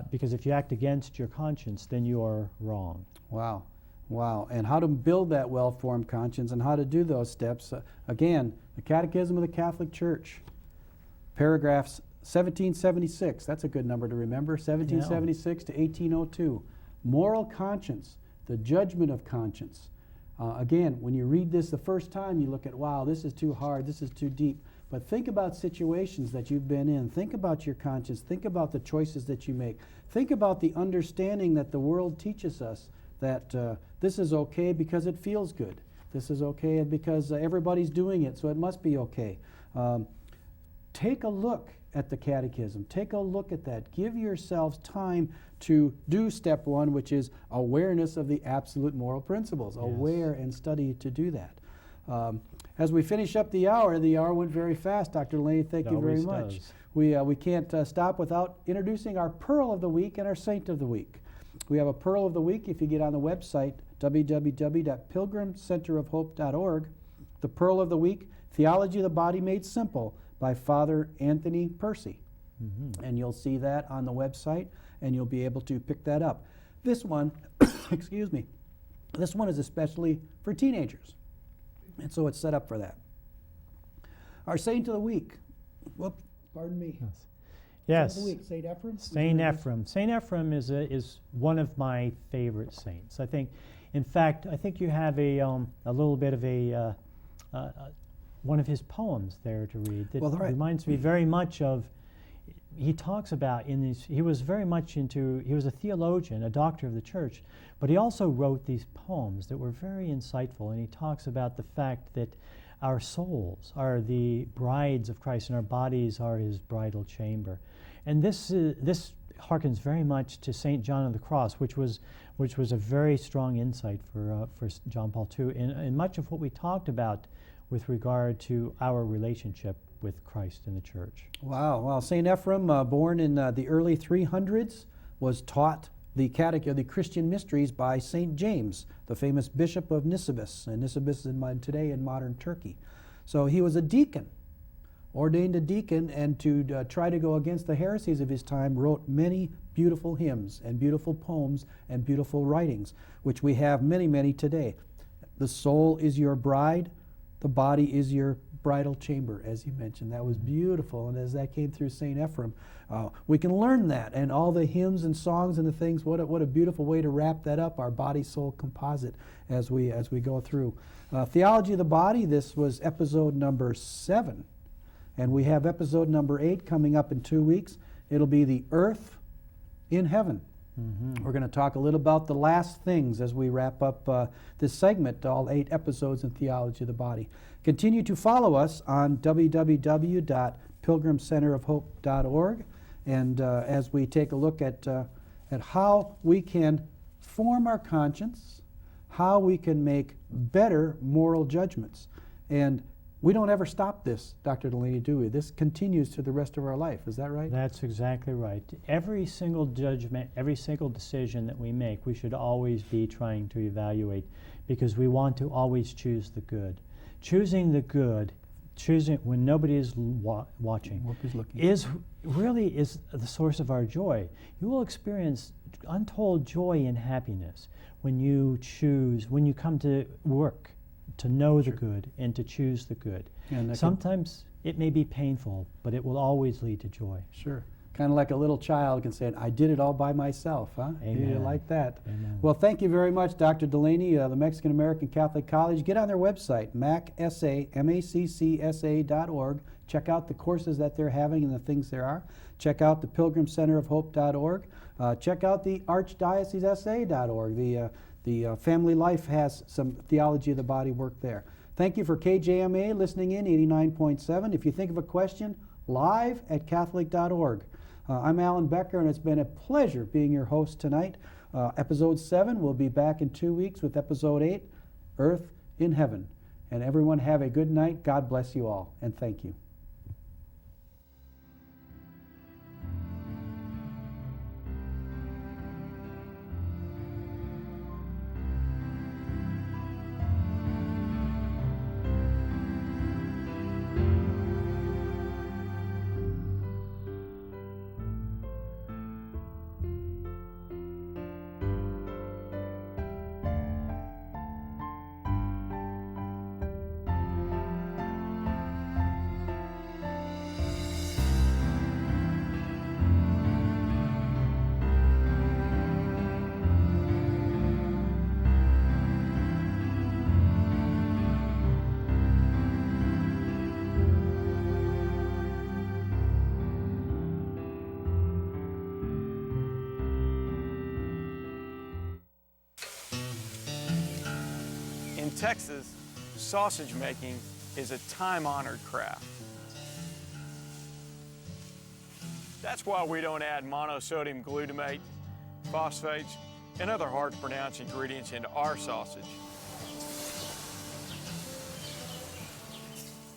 because if you act against your conscience, then you are wrong. Wow. Wow. And how to build that well-formed conscience and how to do those steps. Again, the Catechism of the Catholic Church, paragraphs 1776. That's a good number to remember. 1776 to 1802. Moral conscience. The judgment of conscience. Again, when you read this the first time, you look at, wow, this is too hard, this is too deep. But think about situations that you've been in. Think about your conscience. Think about the choices that you make. Think about the understanding that the world teaches us that this is okay because it feels good. This is okay because everybody's doing it, so it must be okay. Take a look at the Catechism. Take a look at that. Give yourselves time to do step 1, which is awareness of the absolute moral principles. Yes. Aware and study to do that. As we finish up the hour went very fast. Dr. Delaney, thank you very much. We can't stop without introducing our Pearl of the Week and our Saint of the Week. We have a Pearl of the Week if you get on the website, www.pilgrimcenterofhope.org. The Pearl of the Week, Theology of the Body Made Simple, by Father Anthony Percy. Mm-hmm. And you'll see that on the website, and you'll be able to pick that up. This one, excuse me, this one is especially for teenagers, and so it's set up for that. Our Saint of the Week. Whoop, pardon me. Yes. Yes. Saint of the week, Saint Ephrem. Saint Ephrem. Saint Ephrem is one of my favorite saints. I think, in fact, you have a little bit of a one of his poems there to read that reminds me very much of. He talks about he was very much into. He was a theologian, a doctor of the church, but he also wrote these poems that were very insightful. And he talks about the fact that our souls are the brides of Christ, and our bodies are His bridal chamber. And this harkens very much to St. John of the Cross, which was a very strong insight for John Paul II, and much of what we talked about with regard to our relationship with Christ and the Church. Wow. Well, St. Ephrem, born in the early 300s, was taught the Christian mysteries by St. James, the famous Bishop of Nisibis. And Nisibis is today in modern Turkey. So he was a deacon, ordained a deacon, and to try to go against the heresies of his time, wrote many beautiful hymns and beautiful poems and beautiful writings, which we have many, many today. The soul is your bride, the body is your bridal chamber, as you mentioned. That was beautiful, and as that came through St. Ephrem, we can learn that, and all the hymns and songs and the things. What a beautiful way to wrap that up, our body-soul composite, as we go through. Theology of the Body, this was episode number 7, and we have episode number 8 coming up in 2 weeks. It'll be the Earth in Heaven. Mm-hmm. We're going to talk a little about the last things as we wrap up this segment, all 8 episodes in Theology of the Body. Continue to follow us on www.pilgrimcenterofhope.org, and as we take a look at how we can form our conscience, how we can make better moral judgments. And we don't ever stop this, Dr. Delaney, do we? This continues to the rest of our life. Is that right? That's exactly right. Every single judgment, every single decision that we make, we should always be trying to evaluate, because we want to always choose the good. Choosing the good, choosing when nobody is watching, is the source of our joy. You will experience untold joy and happiness when you choose, when you come to work, to know the good and to choose the good. Sometimes it may be painful, but it will always lead to joy. Sure. Kind of like a little child can say, I did it all by myself, huh? Amen. You like that? Amen. Well, thank you very much, Dr. Delaney, the Mexican American Catholic College. Get on their website, maccsa.org. Check out the courses that they're having and the things there are. Check out the pilgrimcenterofhope.org. Check out the archdiocesesa.org. The Family Life has some Theology of the Body work there. Thank you for KJMA listening in, 89.7. If you think of a question, live at Catholic.org. I'm Alan Becker, and it's been a pleasure being your host tonight. Episode 7, we'll be back in 2 weeks with Episode 8, Earth in Heaven. And everyone have a good night. God bless you all, and thank you. In Texas, sausage making is a time-honored craft. That's why we don't add monosodium glutamate, phosphates, and other hard-to-pronounce ingredients into our sausage.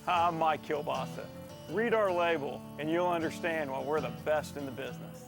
Hi, I'm Mike Kilbasa. Read our label and you'll understand why we're the best in the business.